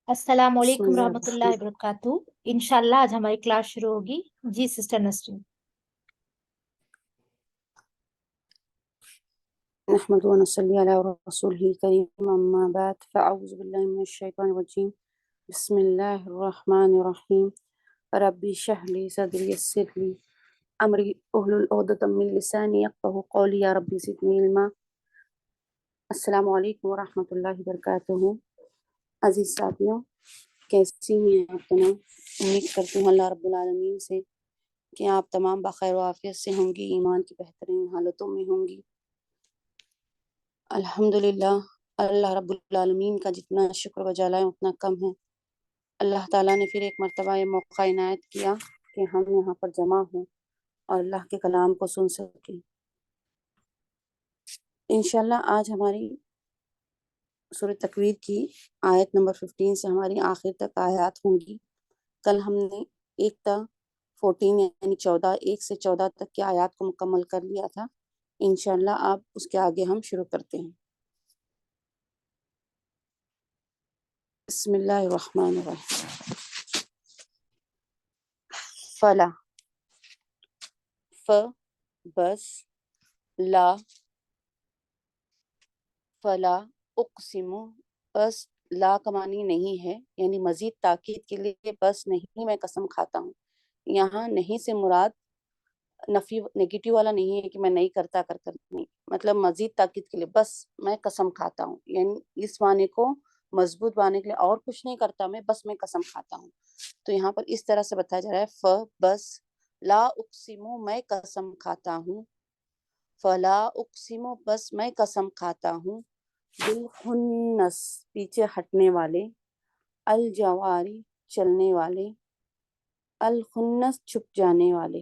अस्सलाम वालेकुम बिस्मिल्लाह। रहमतुल्लाहि वबरकातुहू। इंशाल्लाह आज हमारी क्लास शुरू होगी। जी सिस्टर नसरीन। नहमदु व नसल्ली अला रसूलिहिल करीम, अम्मा बाद, फ़अऊज़ु बिल्लाहि मिनश शैतानिर रजीम, बिस्मिल्लाहिर रहमानिर रहीम, रब्बि इश्रह ली सदरी यस्सिर ली अमरी उहलुल उक़दतम मिन लिसानी यफ़क़हू क़ौली, या रब्बि ज़िदनी इल्मा। अस्सलामु अलैकुम व रहमतुल्लाहि व बरकातुहू। अज़ीज़ साथियों, कैसी हैं आप तमाम? उम्मीद करती हूँ अल्लाह रब्बुल आलमीन से कि आप तमाम बख़ैर व आफ़ियत से होंगी, ईमान की बेहतरीन हालतों में होंगी। अल्हम्दुलिल्लाह, अल्लाह रब्बुल आलमीन का जितना शुक्र व जलाएं उतना कम है। अल्लाह ताला ने फिर एक मर्तबा ये मौका इनायत किया कि हम यहाँ पर जमा हों और अल्लाह के कलाम को सुन सकें। इंशाल्लाह आज हमारी सूरह तकवीर की आयत नंबर 15 से हमारी आखिर तक आयत होंगी। कल हमने 14 यानी 1 से 14 तक की आयत को मुकम्मल कर लिया था। इंशाल्लाह अब उसके आगे हम शुरू करते हैं। बिस्मिल्लाहिर्रहमानिर्रहीम। फला, फ बस, ला फला उक़सिमु, बस ला का मानी नहीं है, यानी मजीद ताकीद के लिए बस नहीं मैं कसम खाता हूँ। यहाँ नहीं से मुराद नफी नेगेटिव वाला नहीं है कि मैं नहीं करता कर कर नहीं, मतलब मजीद ताकीद के लिए बस मैं कसम खाता हूँ, यानी इस माने को मजबूत बनाने के लिए और कुछ नहीं करता मैं, बस मैं कसम खाता हूँ। तो यहाँ पर इस तरह से बताया जा रहा है, फ बस, ला उक़सिमु मैं कसम खाता हूँ, फला उक़सिमु बस मैं कसम खाता हूँ, बिल खुन्नस पीछे हटने वाले, अल जवारी चलने वाले, अल खुन्नस छुप जाने वाले।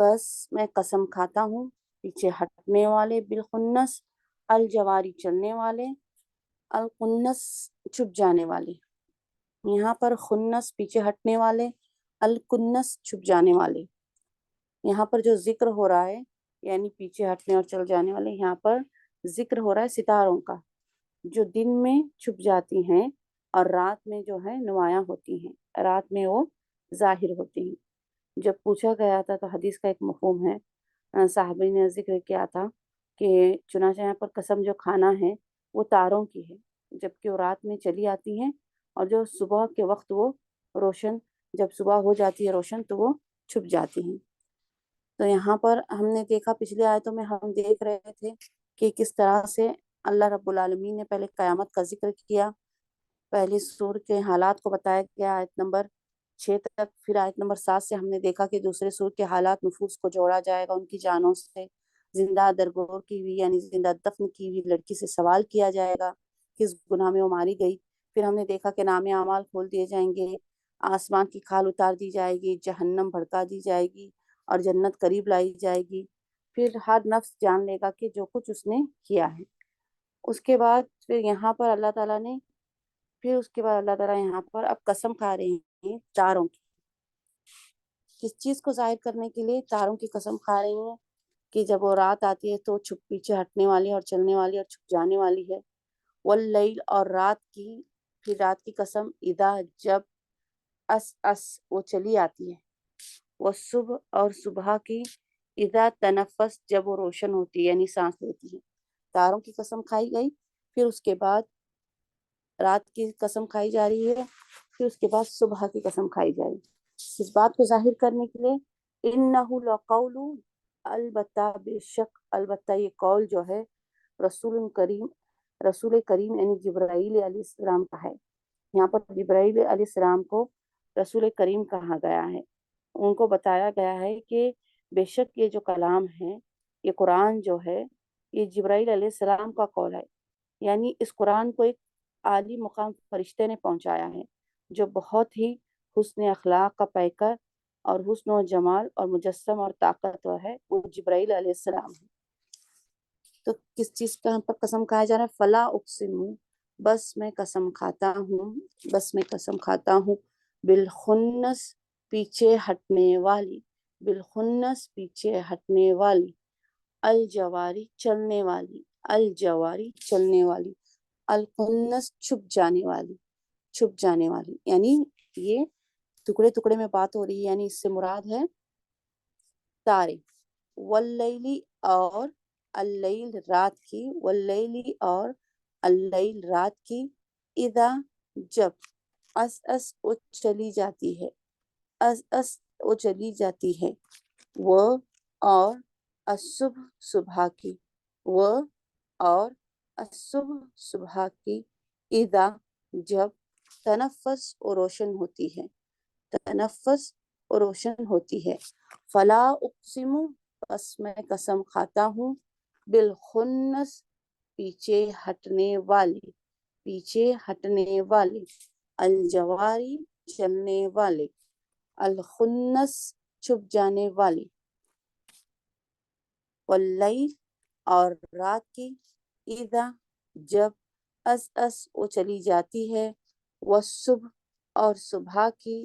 बस मैं कसम खाता हूँ पीछे हटने वाले, बिल खुन्नस अल जवारी चलने वाले, अल खुन्नस छुप जाने वाले। यहाँ पर खुन्नस पीछे हटने वाले, अल कुन्नस छुप जाने वाले। यहाँ पर जो जिक्र हो रहा है यानी पीछे हटने और चल जाने वाले, यहाँ पर जिक्र हो रहा है सितारों का, जो दिन में छुप जाती हैं और रात में जो है नुमायां होती हैं, रात में वो जाहिर होती हैं। जब पूछा गया था तो हदीस का एक मफ़हूम है, साहबी ने जिक्र किया था कि चुनांचे यहाँ पर कसम जो खाना है वो तारों की है, जबकि वो रात में चली आती हैं और जो सुबह के वक्त वो रोशन, जब सुबह हो जाती है रोशन तो वो छुप जाती हैं। तो यहाँ पर हमने देखा, पिछले आयतों में हम देख रहे थे कि किस तरह से अल्लाह रब्बुल आलमीन ने पहले क़यामत का जिक्र किया, पहली सूर के हालात को बताया गया आयत नंबर 6 तक। फिर आयत नंबर 7 से हमने देखा कि दूसरे सूर के हालात, नुफूस को जोड़ा जाएगा उनकी जानों से, जिंदा दरगोर की हुई यानी जिंदा दफन की हुई लड़की से सवाल किया जाएगा किस गुनाह में वो मारी गई। फिर हमने देखा कि नामे अमाल खोल दिए जाएंगे, आसमान की खाल उतार दी जाएगी, जहन्नम भड़का दी जाएगी और जन्नत करीब लाई जाएगी। फिर हर नफ्स जान लेगा कि जो कुछ उसने किया है। उसके बाद फिर यहाँ पर अल्लाह ताला ने, फिर उसके बाद अल्लाह ताला यहाँ पर अब कसम खा रहे हैं तारों की। किस चीज को जाहिर करने के लिए तारों की कसम खा रही हैं कि जब वो रात आती है तो छुप पीछे हटने वाली और चलने वाली और छुप जाने वाली है। वल्लैल और रात की, फिर रात की कसम, इदा जब, अस वो चली आती है। वो सुबह और सुबह की, इदा तनफस जब वो रोशन होती है यानी सांस लेती है। तारों की कसम खाई गई, फिर उसके बाद रात की कसम खाई जा रही है, फिर उसके बाद सुबह की कसम खाई जाएगी। इस बात को जाहिर करने के लिए इन्नहु लक़ौलु, अलबत्ता बेशक, अलबत्ता ये कौल जो है रसूल करीम यानी जिब्राईल अलैहिस्सलाम का है। यहाँ पर जिब्राईल अलैहिस्सलाम को रसूल करीम कहा गया है। उनको बताया गया है कि बेशक ये जो कलाम है, ये कुरान जो है, ये जिब्राईल अलैहिस्सलाम का कौल है, यानी इस कुरान को एक आली मुकाम फरिश्ते ने पहुंचाया है, जो बहुत ही हुस्न अखलाक का पैकर और हुस्न और जमाल और मुजस्सम और ताकतवर है, वो जिब्राईल अलैहिस्सलाम है। तो किस चीज का हम पर कसम खाया जा रहा है? फला उक़सिमु, बस मैं कसम खाता हूँ, बस मैं कसम खाता हूँ, बिल खुन्नस पीछे हटने वाली, बिल खुन्नस पीछे हटने वाली, अल जवारी चलने वाली, अल जवारी चलने वाली, अलकुन्नस छुप जाने वाली, छुप जाने वाली, यानी ये टुकड़े टुकड़े में बात हो रही है, यानी इससे मुराद है तारे। वल्लैली और अल्लैल रात की, वल्लैली और अल्लैल रात की, इदा जब, अस वो चली जाती है, अस वो चली जाती है, वो और असुबह सुबह की, वो और असुबह सुबह की, इदा जब, तनफ़्फ़ुस और रोशन होती है, तनफ़्फ़ुस और रोशन होती है। फला उक़सिमु, बस मैं कसम खाता हूँ, बिल खुन्नस, पीछे हटने वाले, पीछे हटने वाले, अल जवारी चलने वाले, अल खुन्नस छुप जाने वाले, वल्लैल और रात की, इदा जब, अस वो चली जाती है, वसुबह और सुबह की,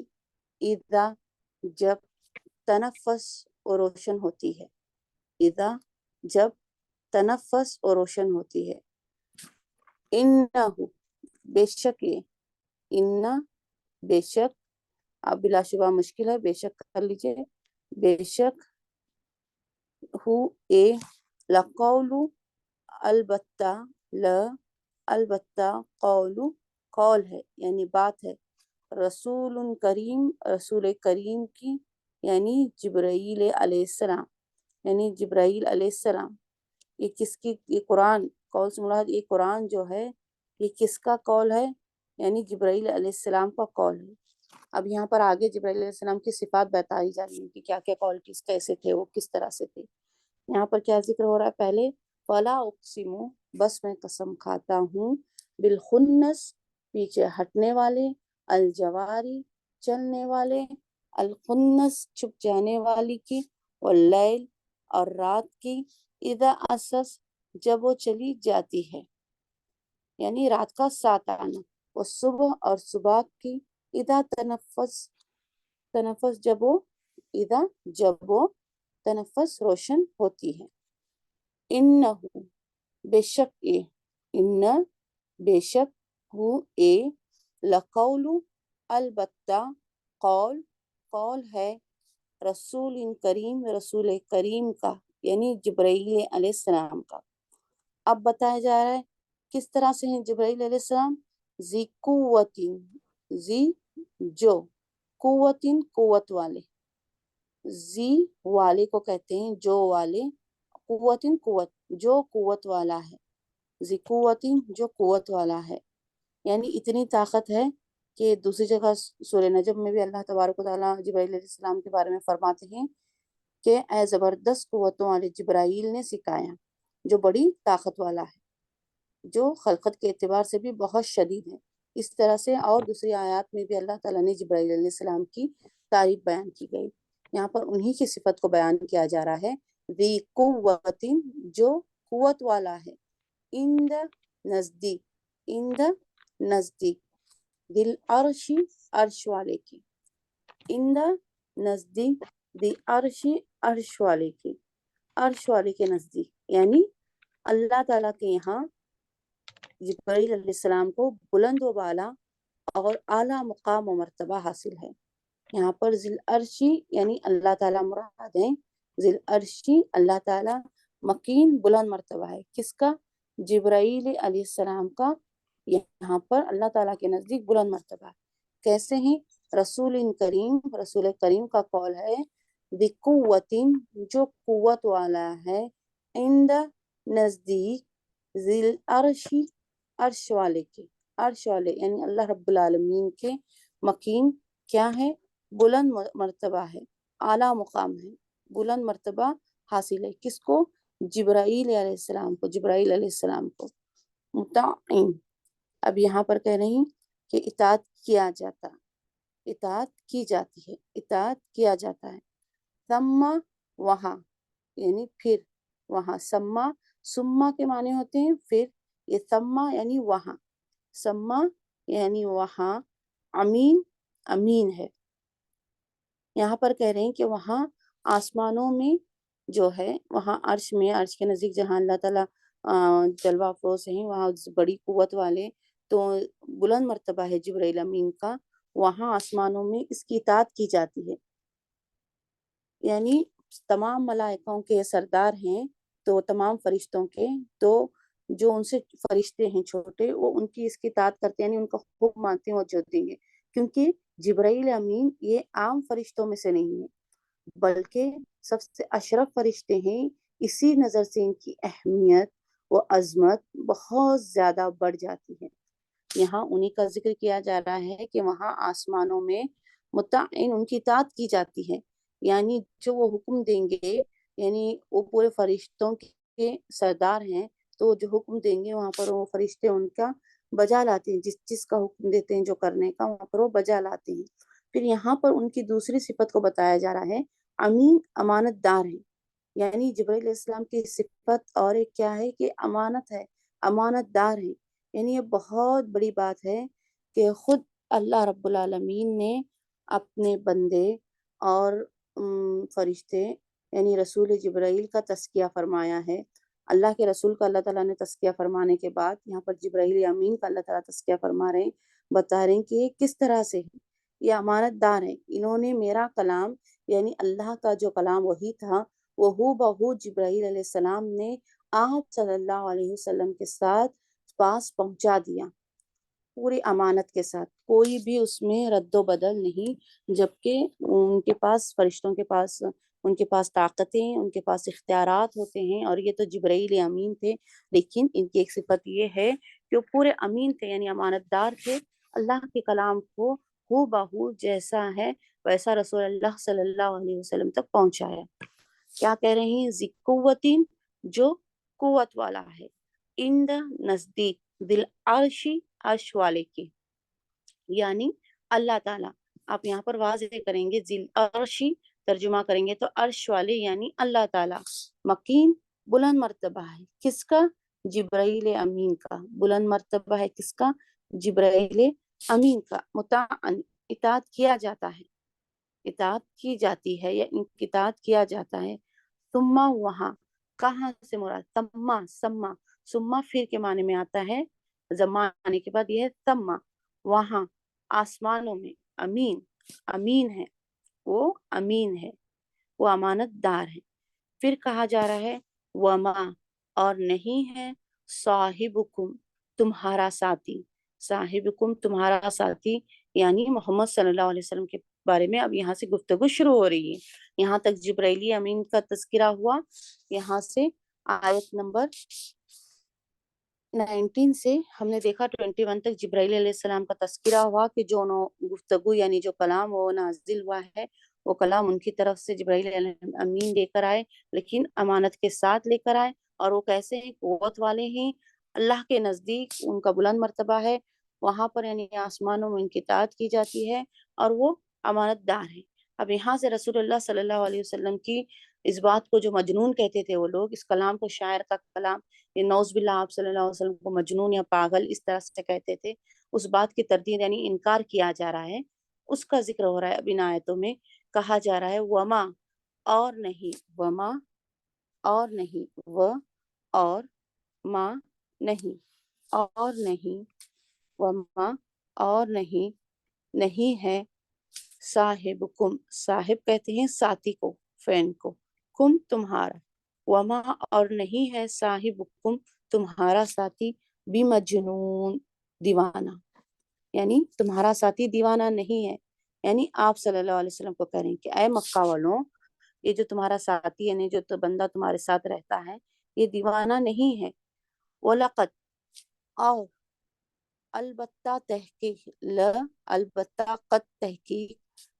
इदा जब, तनफ़्फ़ुस और रोशन होती है, इदा जब तनफ़्फ़ुस और रोशन होती है। इन्नहु, बेशक ये, इन्ना बेशक, अब बिलाशुबा मुश्किल है, बेशक कर लीजिए, बेशक हु ए, लक़ौलु अलबत्ता, ल अलबत्ता, कौलु कौल है यानी बात है, रसूल करीम रसूल करीम की, यानी जिब्राईल अलैहिस्सलाम, यानी जिब्राईल अलैहिस्सलाम। ये किसकी, ये कुरान कौल से मुराद ये कुरान जो है ये किसका कौल है, यानी जिब्राईल अलैहिस्सलाम का कौल है। अब यहाँ पर आगे जिब्राईल अलैहिस्सलाम की सिफात बताई जा रही है कि क्या क्या क्वालिटीज कैसे थे, वो किस तरह से थे। यहाँ पर क्या जिक्र हो रहा है, पहले फला उक़सिमु, बस मैं कसम खाता हूँ, बिल खुन्नस, पीछे हटने वाले, अल जवारी चलने वाले, अल खुन्नस छुप जाने वाली की, वल्लैल और रात की, इदा असस जब वो चली जाती है, यानी रात का साथ आना, वो सुबह और सुबह की, इदा तनफ़्फ़ुस, तनफ़्फ़ुस जब वो, इदा जब वो तनफ़्फ़ुस रोशन होती है। इन्नहु बेशक ए, इन्न बेशक, हु ए, लक़ौलु अलबत्ता, कौल कौल है, रसूल करीम रसूल करीम का, यानी जिब्राईल अलैहिस्सलाम का। अब बताया जा रहा है किस तरह से हैं जिब्राईल अलैहिस्सलाम, ज़ी कुव्वतिन, ज़ी जो, कुव्वतिन कुव्वत वाले, जी वाले को कहते हैं जो वाले, कुव्वतिन कुव्वत जो कुव्वत वाला है, जी कुव्वतिन जो कुव्वत वाला है, यानी इतनी ताकत है कि दूसरी जगह सूरह नजम में भी अल्लाह तबारक व तआला जिब्राईल अलैहिस्सलाम के बारे में फरमाते हैं कि ए ज़बरदस्त कुव्वतों वाले जिब्राईल ने सिखाया, जो बड़ी ताकत वाला है, जो खलकत के एतबार से भी बहुत शदीद है। इस तरह से और दूसरी आयत में भी अल्लाह ताला ने जिब्राईल अलैहिस्सलाम की तारीफ बयान की गई। यहाँ पर उन्हीं की सिफत को बयान किया जा रहा है, दी कुव्वतिन जो कुव्वत वाला है, इंद नजदीक, इंद नजदीक, दिल अर्शी अर्श वाले की, इंद नजदीक, दी अर्शी अर्श वाले की, अर्श वाले के नजदीक, यानी अल्लाह ताला के यहाँ जिब्राईल अलैहिस्सलाम को बुलंद व बाला और आला मुकाम व मर्तबा हासिल है। यहाँ पर जिल अर्शी यानी अल्लाह ताला मुराद है, जिल अर्शी अल्लाह ताला, मकीन बुलंद मर्तबा है किसका, जिब्राईल अलैहिस्सलाम का, यहाँ पर अल्लाह ताला के नज़दीक बुलंद मर्तबा है। कैसे हैं, रसूल करीम का कौल है, दिकुव्वतिन जो कुव्वत वाला है, इंद नज़दीक, जिल अर्शी अर्श वाले के, अर्श वाले यानी अल्लाह रब्बुल आलमीन के, मकीन क्या है, बुलंद मर्तबा है, आला मुकाम है, बुलंद मर्तबा हासिल है किसको, जिब्राईल अलैहिस्सलाम को, जिब्राईल अलैहिस्सलाम को। मुताइन, अब यहाँ पर कह रही कि इताअत किया जाता, इताअत की जाती है, इताअत किया जाता है। सम्मा वहाँ, यानी फिर, वहाँ, सम्मा सुम्मा के माने होते हैं फिर, ये सम्मा यानी वहाँ, सम्मा यानी वहाँ, अमीन अमीन है। यहाँ पर कह रहे हैं कि वहाँ आसमानों में जो है, वहाँ अर्श में, अर्श के नज़दीक जहाँ अल्लाह ताला जलवा अफरोज हैं, वहाँ बड़ी कुव्वत वाले, तो बुलंद मर्तबा है जिब्राइल अमीन का, वहाँ आसमानों में इसकी इताअत की जाती है। यानी तमाम मलाइकाओं के सरदार हैं, तो तमाम फरिश्तों के, तो जो उनसे फरिश्ते हैं छोटे, वो उनकी इसकी इताअत करते हैं, यानी उनका हुक्म मानते हैं और जो देंगे, क्योंकि जिब्राइल अमीन ये आम फरिश्तों में से नहीं है, बल्कि सबसे अशरफ फरिश्ते हैं। इसी नज़र से इनकी अहमियत व अजमत बहुत ज़्यादा बढ़ जाती है। यहाँ उन्हीं का जिक्र किया जा रहा है कि वहाँ आसमानों में मुत्ताइन उनकी इताअत की जाती है, यानी जो वो हुक्म देंगे, यानी वो पूरे फरिश्तों के सरदार हैं, तो जो हुक्म देंगे वहाँ पर वो फरिश्ते उनका बजा लाते हैं, जिस चीज़ का हुक्म देते हैं जो करने का, वहाँ पर वो बजा लाते हैं। फिर यहाँ पर उनकी दूसरी सिफत को बताया जा रहा है, अमीन अमानतदार है, यानी जिब्राइल इस्लाम की सिफत और एक क्या है कि अमानत है, अमानतदार है। यानी ये बहुत बड़ी बात है कि खुद अल्लाह रब्बुल आलमीन ने अपने बंदे और फरिश्ते यानी रसूल जिब्राइल का तज़किया फरमाया है। अल्लाह के रसूल का अल्लाह ताला ने तज़किया फरमाने के बाद यहाँ पर जिब्राइल अमीन का अल्लाह ताला तज़किया फरमा रहे हैं, बता रहे हैं कि ये किस तरह से है, ये अमानतदार है। इन्होंने मेरा कलाम यानी अल्लाह का जो कलाम वही था, वो हूबहू जिब्राइल अलैहिस्सलाम ने आप सल्लल्लाहु अलैहि वसल्लम के साथ पास पहुंचा दिया, पूरी अमानत के साथ, कोई भी उसमें रद्दो बदल नहीं, जबकि उनके पास फरिश्तों के पास उनके पास ताकतें, उनके पास इख्तियारात होते हैं, और ये तो जिब्राइल अमीन थे, लेकिन इनकी एक सिफत ये है कि वो पूरे अमीन थे, यानी अमानतदार थे। अल्लाह के कलाम को हूबहू जैसा है वैसा रसूल अल्लाह सल्लल्लाहु अलैहि वसल्लम तक पहुंचाया। क्या कह रहे हैं, ज़िकुव्वतिन जो कुव्वत वाला है, इंद नजदीक दिल अर्शी अर्श वाले की, यानी अल्लाह ताला, आप यहाँ पर वाज़ेह करेंगे जिल अर्शी, तर्जुमा करेंगे तो अर्श वाले यानी अल्लाह ताला, मकीन बुलंद मर्तबा है, किसका, जिब्राइल अमीन का, बुलंद मर्तबा है किसका, जिब्राइल अमीन का, मुताअन इताअत किया जाता है, इताअत की जाती है या इताअत किया जाता है। सुम्मा वहाँ, कहाँ से मुराद, सम्मा सम्मा, सुम्मा फिर के माने में आता है, जमाने के बाद यह है सम्मा, वहाँ आसमानों में, अमीन अमीन है, वो अमीन है, वो अमानतदार है। फिर कहा जा रहा है वमा, और नहीं है साहिबुकुम तुम्हारा साथी, साहिबुकुम तुम्हारा साथी, यानी मोहम्मद सल्लल्लाहु अलैहि वसल्लम के बारे में अब यहाँ से गुफ्तगू शुरू हो रही है। यहाँ तक जिब्राइली अमीन का तज़किरा हुआ, यहाँ से आयत नंबर 19 से हमने देखा 21 तक जिब्राइल अलैहिस्सलाम का तज़किरा हुआ कि जो गुफ्तगू यानी जो कलाम वो नाजिल हुआ है, वो कलाम उनकी तरफ से जिब्राइल अमीन लेकर आए, लेकिन अमानत के साथ लेकर आए, और वो कैसे हैं, कुव्वत वाले हैं, अल्लाह के नज़दीक उनका बुलंद मर्तबा है, वहाँ पर यानी आसमानों में उनकी इताअत की जाती है, और वो अमानतदार है। अब यहाँ से रसूलुल्लाह सल्लल्लाहु अलैहि वसल्लम की इस बात को जो मजनून कहते थे वो लोग, इस कलाम को शायर का कलाम, ये नौज़ुबिल्लाह आप सल्लल्लाहु अलैहि वसल्लम को मजनून या पागल इस तरह से कहते थे, उस बात की तरदीद यानी इनकार किया जा रहा है, उसका जिक्र हो रहा है अब इन आयतों में। कहा जा रहा है वमा, और नहीं, वमा और नहीं, व और माँ नहीं, और नहीं, वमा और नहीं, नहीं है साहिबुकुम, साहिब कहते हैं साथी को, फ्रेंड को, कुम तुम्हारा, वमा और नहीं है साहिबुकुम तुम्हारा साथी, बिमजनून दीवाना, यानी तुम्हारा साथी दीवाना नहीं है, यानी आप सल्लल्लाहु अलैहि वसल्लम को कह रहे हैं कि ऐ मक्का वालों, ये जो तुम्हारा साथी यानी जो तो बंदा तुम्हारे साथ रहता है, ये दीवाना नहीं है। वलक़द, और अलबत्ता तहकीक, ल अलबत्ता कद तहकीक,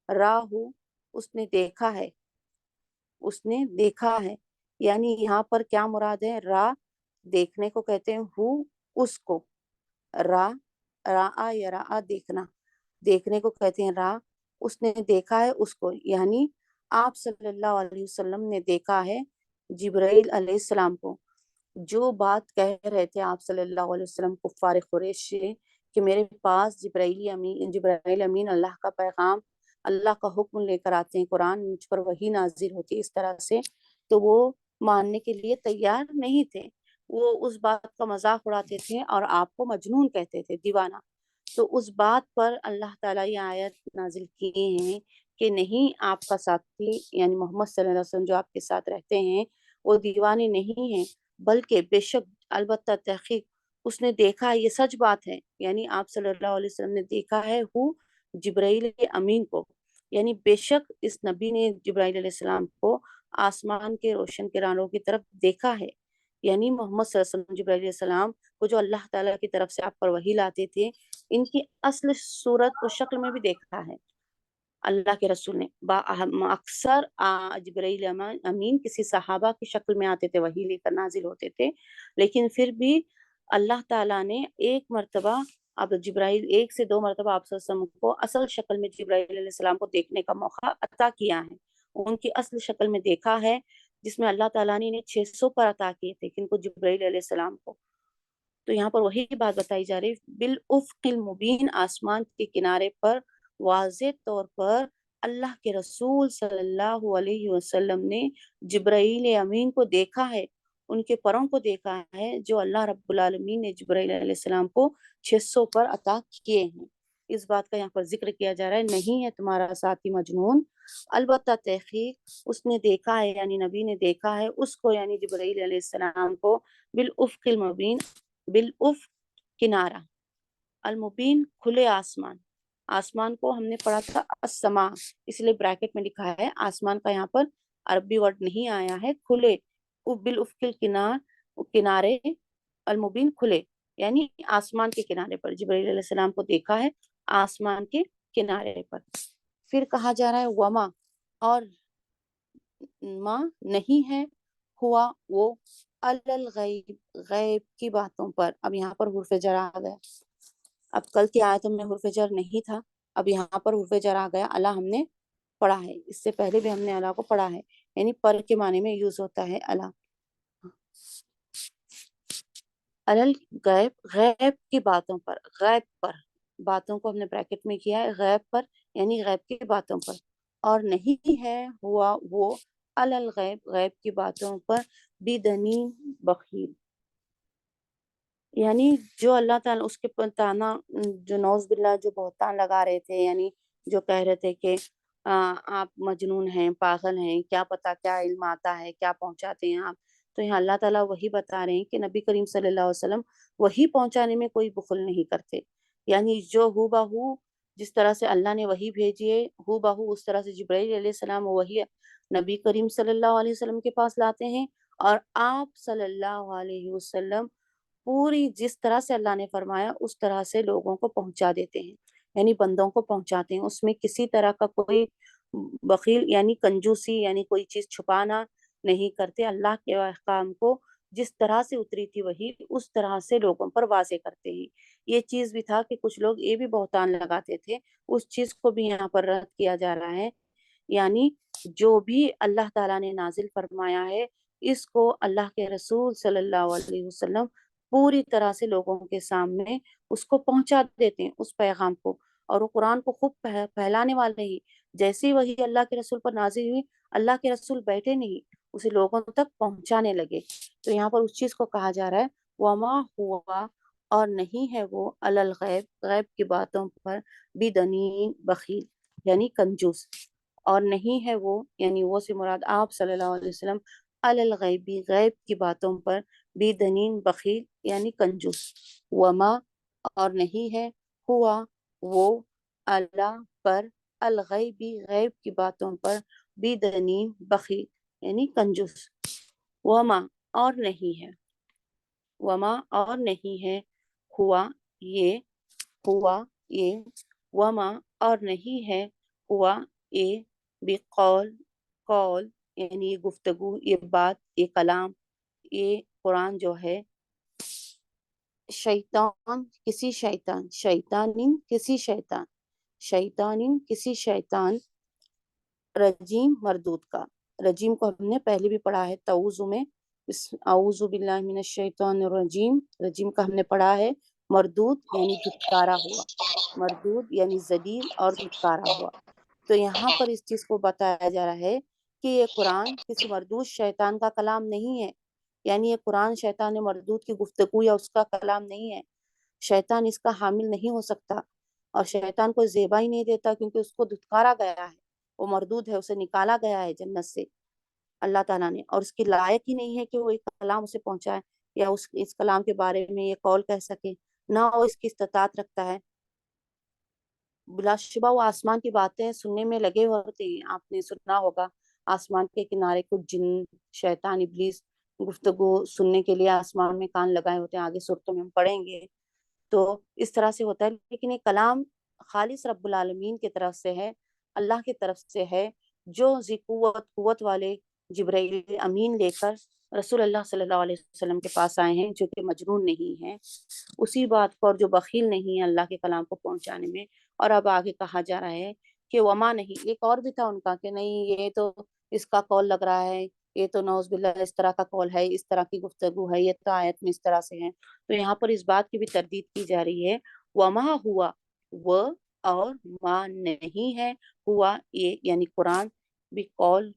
राहु उसने देखा है, उसने देखा है, यानी यहाँ पर क्या मुराद है, रा देखने को कहते हैं, हु उसको, रा रा या रा देखना, देखने को कहते हैं रा, उसने देखा है उसको, यानी आप सल्लल्लाहु अलैहि वसल्लम ने देखा है जिब्राइल अलैहिस्सलाम को। जो बात कह रहे थे आप सल्लल्लाहु अलैहि वसल्लम कुफ़ार कुरैश से कि मेरे पास जिब्राइल अमीन अल्लाह का पैगाम, अल्लाह का हुक्म लेकर आते हैं, कुरान मुझ पर वही नाजिल होती है इस तरह से, तो वो मानने के लिए तैयार नहीं थे। وہ اس بات کا مذاق اڑاتے تھے اور آپ کو مجنون کہتے تھے، دیوانہ۔ تو اس بات پر اللہ تعالیٰ یہ آیت نازل کیے ہیں کہ نہیں، آپ کا ساتھی یعنی محمد صلی اللہ علیہ وسلم جو آپ کے ساتھ رہتے ہیں وہ دیوانے نہیں ہیں، بلکہ بے شک البتہ تحقیق اس نے دیکھا، یہ سچ بات ہے، یعنی آپ صلی اللہ علیہ وسلم نے دیکھا ہے جبرائیل امین کو، یعنی بے شک اس نبی نے جبرائیل علیہ السلام کو آسمان کے روشن کرانوں کی طرف دیکھا ہے، یعنی محمد صلی اللہ علیہ وسلم جبرائیل علیہ السلام کو جو اللہ تعالیٰ کی طرف سے آپ پر وحی لاتے تھے، ان کی اصل صورت و شکل میں بھی دیکھا ہے اللہ کے رسول نے۔ اکثر جبرائیل امین کسی صحابہ کی شکل میں آتے تھے، وحی لے کر نازل ہوتے تھے، لیکن پھر بھی اللہ تعالیٰ نے ایک مرتبہ اب جبرائیل 1 سے 2 مرتبہ آپ صلی اللہ علیہ وسلم کو اصل شکل میں جبرائیل علیہ السلام کو دیکھنے کا موقع عطا کیا ہے، ان کی اصل شکل میں دیکھا ہے، جس میں اللہ تعالیٰ نے انہیں 600 پر عطا کیے تھے، کن کو؟ جبرائیل علیہ السلام کو۔ تو یہاں پر وہی بات بتائی جا رہی، بالافق المبین، آسمان کے کنارے پر واضح طور پر اللہ کے رسول صلی اللہ علیہ وسلم نے جبرائیل امین کو دیکھا ہے، ان کے پروں کو دیکھا ہے، جو اللہ رب العالمین نے جبرائیل علیہ السلام کو 600 پر عطا کیے ہیں۔ اس بات کا یہاں پر ذکر کیا جا رہا ہے، نہیں ہے تمہارا ساتھی مجنون، البتہ تحقیق اس نے دیکھا ہے، یعنی نبی نے دیکھا ہے اس کو، یعنی جبرائیل علیہ السلام کو، بالافق المبین، بالافق کنارہ، المبین کھلے آسمان، آسمان کو ہم نے پڑھا تھا السما، اس لیے بریکٹ میں لکھا ہے، آسمان کا یہاں پر عربی ورڈ نہیں آیا ہے، کھلے، بالافق کنارے، المبین کھلے، یعنی آسمان کے کنارے پر جبرائیل علیہ السلام کو دیکھا ہے، آسمان کے کنارے پر۔ پھر کہا جا رہا ہے وما، اور ما نہیں ہے، ہوا وہ، الغیب، غیب کی باتوں پر۔ اب یہاں پر حرف جر آ گیا، اب کل کی آیتوں میں حرف جر نہیں تھا، اب یہاں پر حرف جر آ گیا، اللہ ہم نے پڑھا ہے، اس سے پہلے بھی ہم نے اللہ کو پڑھا ہے، یعنی پر کے معنی میں یوز ہوتا ہے اللہ۔ الغیب، غیب کی باتوں پر، غیب پر، باتوں کو ہم نے بریکٹ میں کیا ہے، غیب پر یعنی غیب کی باتوں پر، اور نہیں ہے ہوا وہ، الغیب، غیب کی باتوں پر، بدنین، بخیل، یعنی جو اللہ تعالیٰ اس کے تانا، جو نعوذ باللہ جو بہتان لگا رہے تھے، یعنی جو کہہ رہے تھے کہ آپ مجنون ہیں، پاگل ہیں، کیا پتا کیا علم آتا ہے، کیا پہنچاتے ہیں آپ، تو یہاں اللہ تعالیٰ وہی بتا رہے ہیں کہ نبی کریم صلی اللہ علیہ وسلم وہی پہنچانے میں کوئی بخل نہیں کرتے، یعنی جو ہو بہو جس طرح سے اللہ نے وہی بھیجی ہے، ہو بہو اس طرح سے جبرائیل علیہ السلام وہی نبی کریم صلی اللہ علیہ وسلم کے پاس لاتے ہیں، اور آپ صلی اللہ علیہ وسلم پوری جس طرح سے اللہ نے فرمایا اس طرح سے لوگوں کو پہنچا دیتے ہیں، یعنی بندوں کو پہنچاتے ہیں، اس میں کسی طرح کا کوئی بخیل یعنی کنجوسی یعنی کوئی چیز چھپانا نہیں کرتے، اللہ کے احکام کو جس طرح سے اتری تھی وہی اس طرح سے لوگوں پر واضح کرتے ہیں۔ یہ چیز بھی تھا کہ کچھ لوگ یہ بھی بہتان لگاتے تھے، اس چیز کو بھی یہاں پر رد کیا جا رہا ہے، یعنی جو بھی اللہ تعالیٰ نے نازل فرمایا ہے اس کو اللہ کے رسول صلی اللہ علیہ وسلم پوری طرح سے لوگوں کے سامنے اس کو پہنچا دیتے ہیں، اس پیغام کو، اور وہ قرآن کو خوب پھیلانے والے ہی، جیسے ہی وہی اللہ کے رسول پر نازل ہوئی، اللہ کے رسول بیٹھے نہیں، اسے لوگوں تک پہنچانے لگے۔ تو یہاں پر اس چیز کو کہا جا رہا ہے وما ہوا، اور نہیں ہے وہ، الغیب، غیب کی باتوں پر، بدنین، بخیل یعنی کنجوس، اور نہیں ہے وہ یعنی وہ سے مراد آپ صلی اللہ علیہ وسلم، الغیبی، غیب کی باتوں پر، بدنین، بخیل یعنی کنجوس، وما، اور نہیں ہے، ہوا وہ، اللہ پر، الغیبی، غیب کی باتوں پر، بدنین، بخیل یعنی کنجوس، وما، اور نہیں ہے، وما، اور نہیں ہے، ہوا یہ، ہوا یہ، وما، اور نہیں ہے، ہوا یہ، بقول، قول یعنی یہ گفتگو، یہ بات، یہ کلام، یہ قرآن جو ہے، شیطان، کسی شیطان، شیطانین، کسی شیطان، شیطانین، کسی شیطان، رجیم، مردود کا، رجیم کو ہم نے پہلے بھی پڑھا ہے توضو میں، اعوذ باللہ من الشیطان الرجیم، رجیم کا ہم نے پڑھا ہے، مردود یعنی دھتکارا ہوا، مردود یعنی ذلیل اور دھتکارا ہوا۔ تو یہاں پر اس چیز کو بتایا جا رہا ہے کہ یہ قرآن کسی مردود شیطان کا کلام نہیں ہے، یعنی یہ قرآن شیطان مردود کی گفتگو یا اس کا کلام نہیں ہے، شیطان اس کا حامل نہیں ہو سکتا، اور شیطان کو زیبا ہی نہیں دیتا کیونکہ اس کو دھتکارا گیا ہے، وہ مردود ہے، اسے نکالا گیا ہے جنت سے اللہ تعالیٰ نے، اور اس کی لائق ہی نہیں ہے کہ وہ ایک کلام اسے پہنچائے یا اس کلام کے بارے میں یہ قول کہہ سکے، نہ وہ اس کی استطاعت رکھتا ہے۔ بلا شبہ وہ آسمان کی باتیں سننے میں لگے ہوتے ہیں، آپ نے سنا ہوگا آسمان کے کنارے کچھ جن، شیطان، ابلیس گفتگو سننے کے لیے آسمان میں کان لگائے ہوتے ہیں، آگے صورتوں میں ہم پڑھیں گے۔ تو اس طرح سے ہوتا ہے، لیکن یہ کلام خالص رب العالمین کی طرف سے ہے، اللہ کی طرف سے ہے، جو ذی قوت والے جبرائیل امین لے کر رسول اللہ صلی اللہ علیہ وسلم کے پاس آئے ہیں، جو کہ مجنون نہیں ہیں اسی بات پر، جو بخیل نہیں ہے اللہ کے کلام کو پہنچانے میں۔ اور اب آگے کہا جا رہا ہے کہ وما نہیں، ایک اور بھی تھا ان کا کہ نہیں یہ تو اس کا قول لگ رہا ہے، یہ تو نعوذ باللہ اس طرح کا قول ہے، اس طرح کی گفتگو ہے، یہ تو آیت میں اس طرح سے ہے۔ تو یہاں پر اس بات کی بھی تردید کی جا رہی ہے، وما ہوا، وہ اور ما نہیں ہے، ہوا یہ یعنی قرآن، بھی قول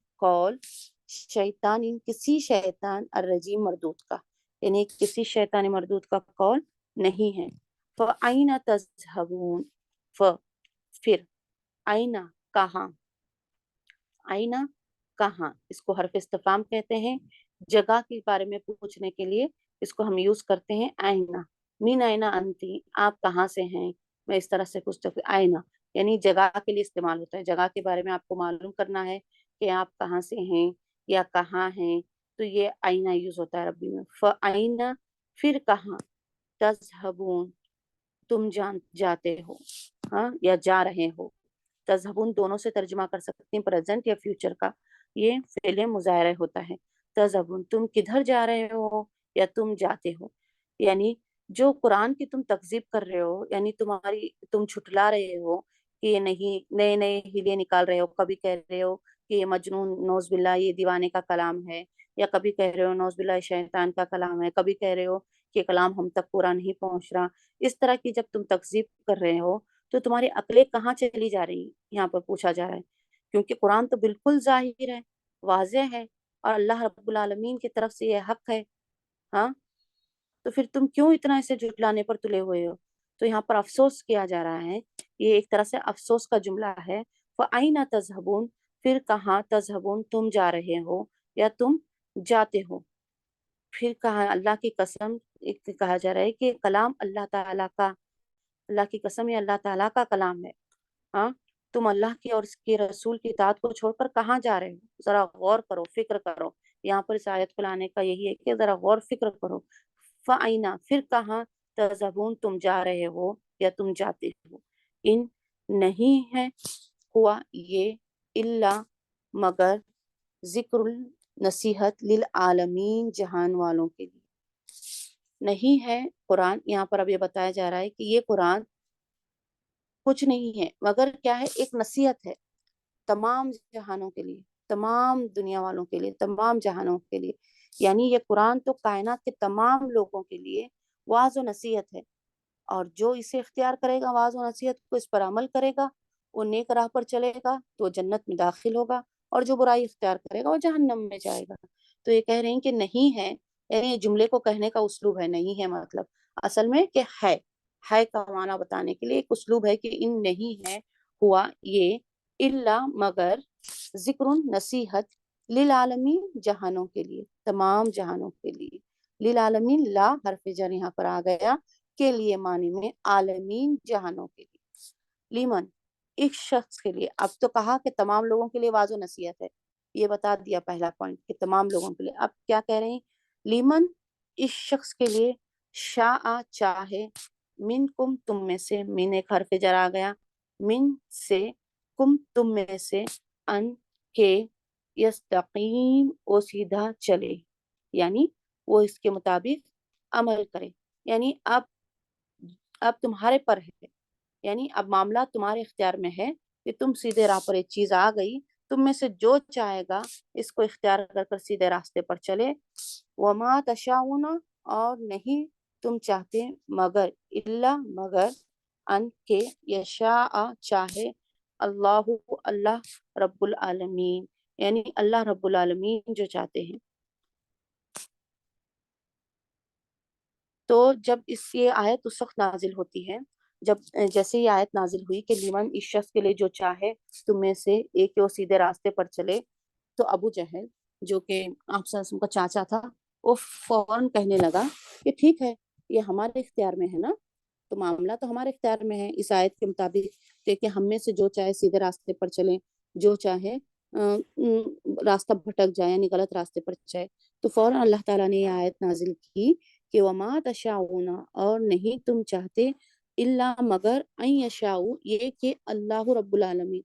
شیطان، کسی شیطان الرجیم مردود کا، یعنی کسی شیطان مردود کا قول نہیں ہے۔ فَأَيْنَ تَذْهَبُونَ، پھر، آئینہ کہاں، آئینہ کہاں، اس کو حرف استفہام کہتے ہیں، جگہ کے بارے میں پوچھنے کے لیے اس کو ہم یوز کرتے ہیں آئینہ، من آئینہ انتی، آپ کہاں سے ہیں، میں اس طرح سے پوچھتا ہوں، آئینہ یعنی جگہ کے لیے استعمال ہوتا ہے، جگہ کے بارے میں آپ کو معلوم کرنا ہے کہ آپ کہاں سے ہیں یا کہاں ہیں، تو یہ آئینہ یوز ہوتا ہے عربی میں۔ فَأَيْنَ، پھر کہاں، تذہبون، تم جاتے ہو، ہاں یا جا رہے ہو، تذہبون دونوں سے ترجمہ کر سکتے ہیں، پریزنٹ یا فیوچر کا، یہ فعل مضارع ہوتا ہے، تذہبون تم کدھر جا رہے ہو یا تم جاتے ہو، یعنی جو قرآن کی تم تکذیب کر رہے ہو، یعنی تم چھٹلا رہے ہو کہ یہ نہیں، نئے نئے ہیلے نکال رہے ہو، کبھی کہہ رہے ہو کہ یہ مجنون نوز باللہ یہ دیوانے کا کلام ہے، یا کبھی کہہ رہے ہو نوز باللہ شیطان کا کلام ہے، کبھی کہہ رہے ہو کہ کلام ہم تک پورا نہیں پہنچ رہا، اس طرح کی جب تم تکذیب کر رہے ہو تو تمہاری عقلیں کہاں چلی جا رہی ہیں، یہاں پر پوچھا جا رہا ہے، کیونکہ قرآن تو بالکل ظاہر ہے، واضح ہے، اور اللہ رب العالمین کی طرف سے یہ حق ہے، ہاں، تو پھر تم کیوں اتنا اسے جھٹلانے پر تلے ہوئے ہو؟ تو یہاں پر افسوس کیا جا رہا ہے، یہ ایک طرح سے افسوس کا جملہ ہے، فَأَيْنَ تَذْهَبُونَ، پھر کہاں، تذہبون تم جا رہے ہو یا تم جاتے ہو، پھر کہا اللہ کی قسم، ایک کہا جا رہا ہے کہ کلام اللہ تعالیٰ کا، اللہ کی قسم یہ اللہ تعالیٰ کا کلام ہے، ہاں، تم اللہ کی اور اس کے رسول کی اطاعت کو چھوڑ کر کہاں جا رہے ہو، ذرا غور کرو، فکر کرو، یہاں پر اس آیت کو لانے کا یہی ہے کہ ذرا غور فکر کرو، فَأَيْنَ، پھر کہاں، تذہبون تم جا رہے ہو یا تم جاتے ہو، ان نہیں ہے، ہوا یہ، الا مگر، ذکر نصیحت للعالمین جہان والوں کے لیے، نہیں ہے قرآن، یہاں پر اب یہ بتایا جا رہا ہے کہ یہ قرآن کچھ نہیں ہے مگر کیا ہے، ایک نصیحت ہے تمام جہانوں کے لیے، تمام دنیا والوں کے لیے، تمام جہانوں کے لیے، یعنی یہ قرآن تو کائنات کے تمام لوگوں کے لیے واعظ و نصیحت ہے، اور جو اسے اختیار کرے گا واعظ و نصیحت کو، اس پر عمل کرے گا، وہ نیک راہ پر چلے گا تو وہ جنت میں داخل ہوگا، اور جو برائی اختیار کرے گا وہ جہنم میں جائے گا۔ تو یہ کہہ رہے ہیں کہ نہیں ہے، یعنی یہ جملے کو کہنے کا اسلوب ہے، نہیں ہے مطلب اصل میں کہ ہے کا معنی بتانے کے لیے ایک اسلوب ہے کہ ان نہیں ہے، ہوا یہ، الا مگر، ذکر نصیحت، للعالمین جہانوں کے لیے، تمام جہانوں کے لیے، للعالمین لا حرف جر یہاں پر آ گیا، کے لیے معنی میں، عالمین جہانوں کے لیے، لیمن ایک شخص کے لیے، اب تو کہا کہ تمام لوگوں کے لیے واعظ و نصیحت ہے، یہ بتا دیا پہلا پوائنٹ کہ تمام لوگوں کے لیے، اب کیا کہہ رہے ہیں، لیمن اس شخص کے لیے، شاء چاہے، من کم تم میں سے، من ایک حرف جر آ گیا، من سے، کم تم میں سے، ان کے، یستقیم وہ سیدھا چلے، یعنی وہ اس کے مطابق عمل کرے، یعنی اب تمہارے پر ہے، یعنی اب معاملہ تمہارے اختیار میں ہے کہ تم سیدھے راہ پر، ایک چیز آ گئی، تم میں سے جو چاہے گا اس کو اختیار کر کر سیدھے راستے پر چلے، وما تشاؤون، اور نہیں تم چاہتے مگر، الا مگر، ان کے، یشاء چاہے، اللہ اللہ رب العالمین، یعنی اللہ رب العالمین جو چاہتے ہیں، تو جب یہ آیت اس وقت نازل ہوتی ہے جب جیسے یہ آیت نازل ہوئی کہ لیمن اس شخص کے لیے جو چاہے تم میں سے ایک کہ وہ سیدھے راستے پر چلے، تو ابو جہل جو کہ آپ صلی اللہ علیہ وسلم کا چاچا تھا، وہ فوراً کہنے لگا کہ ٹھیک ہے، یہ ہمارے اختیار میں ہے نا، تو معاملہ تو ہمارے اختیار میں ہے اس آیت کے مطابق کہ ہم میں سے جو چاہے سیدھے راستے پر چلیں، جو چاہے راستہ بھٹک جائے یعنی غلط راستے پر جائے۔ تو فوراً اللہ تعالیٰ نے یہ آیت نازل کی کہ وما تشاؤون، اور نہیں تم چاہتے، الا مگر ان یشاء، یہ کہ اللہ رب العالمین،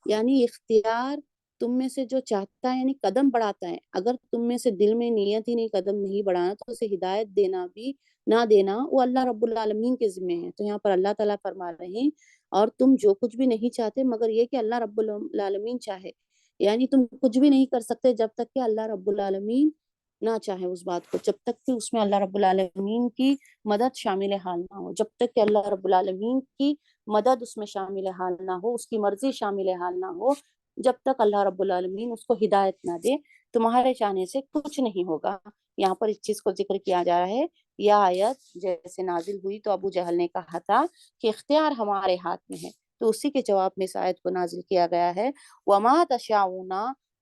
یعنی اختیار تم میں سے جو چاہتا ہے یعنی قدم بڑھاتا ہے، اگر تم میں سے دل میں نیت ہی نہیں قدم نہیں بڑھانا تو اسے ہدایت دینا بھی نہ دینا وہ اللہ رب العالمین کے ذمہ ہے۔ تو یہاں پر اللہ تعالیٰ فرما رہے ہیں اور تم جو کچھ بھی نہیں چاہتے مگر یہ کہ اللہ رب العالمین چاہے، یعنی تم کچھ بھی نہیں کر سکتے جب تک کہ اللہ رب العالمین نہ چاہے اس بات کو، جب تک کہ اس میں اللہ رب العالمین کی مدد شامل حال نہ ہو، جب تک کہ اللہ رب العالمین کی مدد اس میں شامل حال نہ ہو، اس کی مرضی شامل حال نہ ہو، جب تک اللہ رب العالمین اس کو ہدایت نہ دے تمہارے چاہنے سے کچھ نہیں ہوگا۔ یہاں پر اس چیز کو ذکر کیا جا رہا ہے، یہ آیت جیسے نازل ہوئی تو ابو جہل نے کہا تھا کہ اختیار ہمارے ہاتھ میں ہے، تو اسی کے جواب میں اس آیت کو نازل کیا گیا ہے، وما تشاؤون،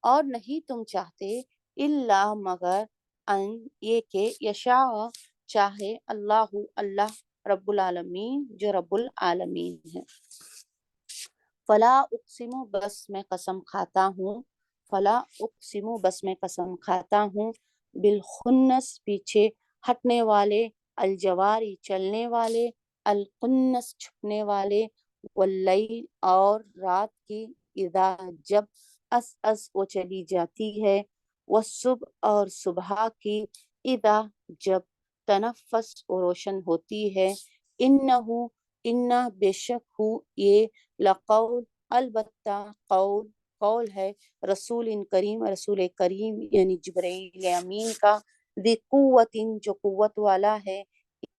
اور نہیں تم چاہتے، الا مگر ان یہ کہ یشاء چاہے اللہ اللہ رب العالمین جو رب العالمین ہے۔ فلا اقسم، بس میں قسم کھاتا ہوں، فلا اقسم، بس میں قسم کھاتا ہوں، بالخنس پیچھے ہٹنے والے، الجواری چلنے والے، القنس چھپنے والے، واللیل اور رات کی، اذا جب اس وہ چلی جاتی ہے، والصبح اور صبح کی، اذا جب تنفس وہ روشن ہوتی ہے، انہو انہ بے شک ہو یہ، لقول البتہ قول ہے، رسول کریم رسول کریم یعنی جبرائیل امین کا، ذی قوت جو قوت والا ہے،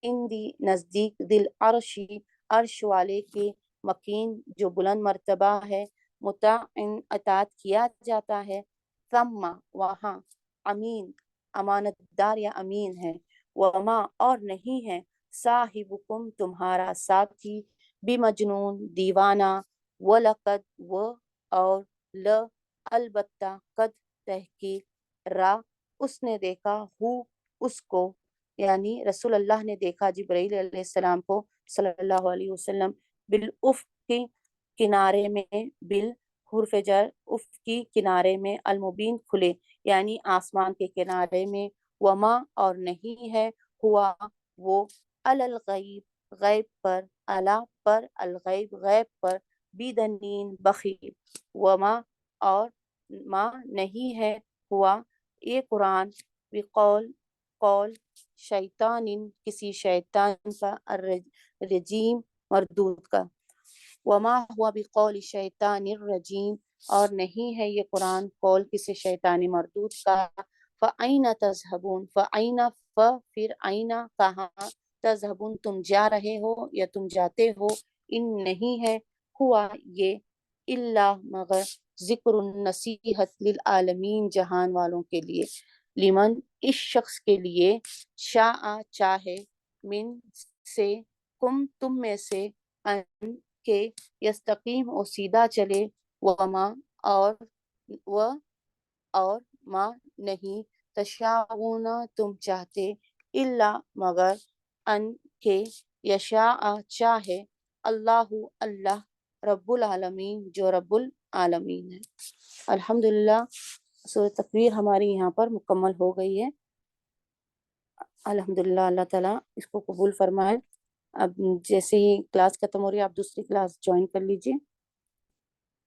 اندی نزدیک، دل عرشی عرش والے کے، مکین جو بلند مرتبہ ہے، مطاع اطاعت کیا جاتا ہے، ثم وہاں، امین امانت دار یا امین ہے، وما اور نہیں ہے، صاحبکم تمہارا ساتھی، بمجنون دیوانہ، وَلَقَدْ اور البتہ قد تحقیق، را اس نے دیکھا، ہو اس کو، یعنی رسول اللہ نے دیکھا جبرائیل علیہ السلام کو صلی اللہ علیہ وسلم، بالافق کنارے میں، بالحرف جر افق کی کنارے میں، المبین کھلے یعنی آسمان کے کنارے میں، وما اور نہیں ہے، ہوا وہ، الغیب غیب پر، الا پر، الغیب غیب پر، بیدنین بخیل، وما اور ما نہیں ہے، ہوا یہ قرآن، قول شیطان کسی شیطان کا، الرجیم مردود کا، وما ہوا بقول شیطان الرجیم اور نہیں ہے یہ قرآن قول کسی شیطانی مردود کا، فَأَيْنَ تَذْهَبُونَ فَأَيْنَ پھر آئینہ کہاں، تذہبون تم جا رہے ہو یا تم جاتے ہو، ان نہیں ہے، ہوا یہ، اللہ مگر، ذکر نصیحت للعالمین جہان والوں کے لیے، لمن اس شخص کے لیے، شاء چاہے، من سے، تم میں سے، ان کے، یستقیم اور سیدھا چلے، وما اور ما نہیں، تشاؤون تم چاہتے، الا مگر، ان کے، یشاء چاہے، اللہ رب العالمین جو رب العالمین ہے۔ الحمدللہ سورۃ تکویر ہماری یہاں پر مکمل ہو گئی ہے۔ الحمدللہ اللہ تعالیٰ اس کو قبول فرمائے۔ اب جیسے ہی کلاس ختم ہو رہی ہے آپ دوسری کلاس جوائن کر لیجیے۔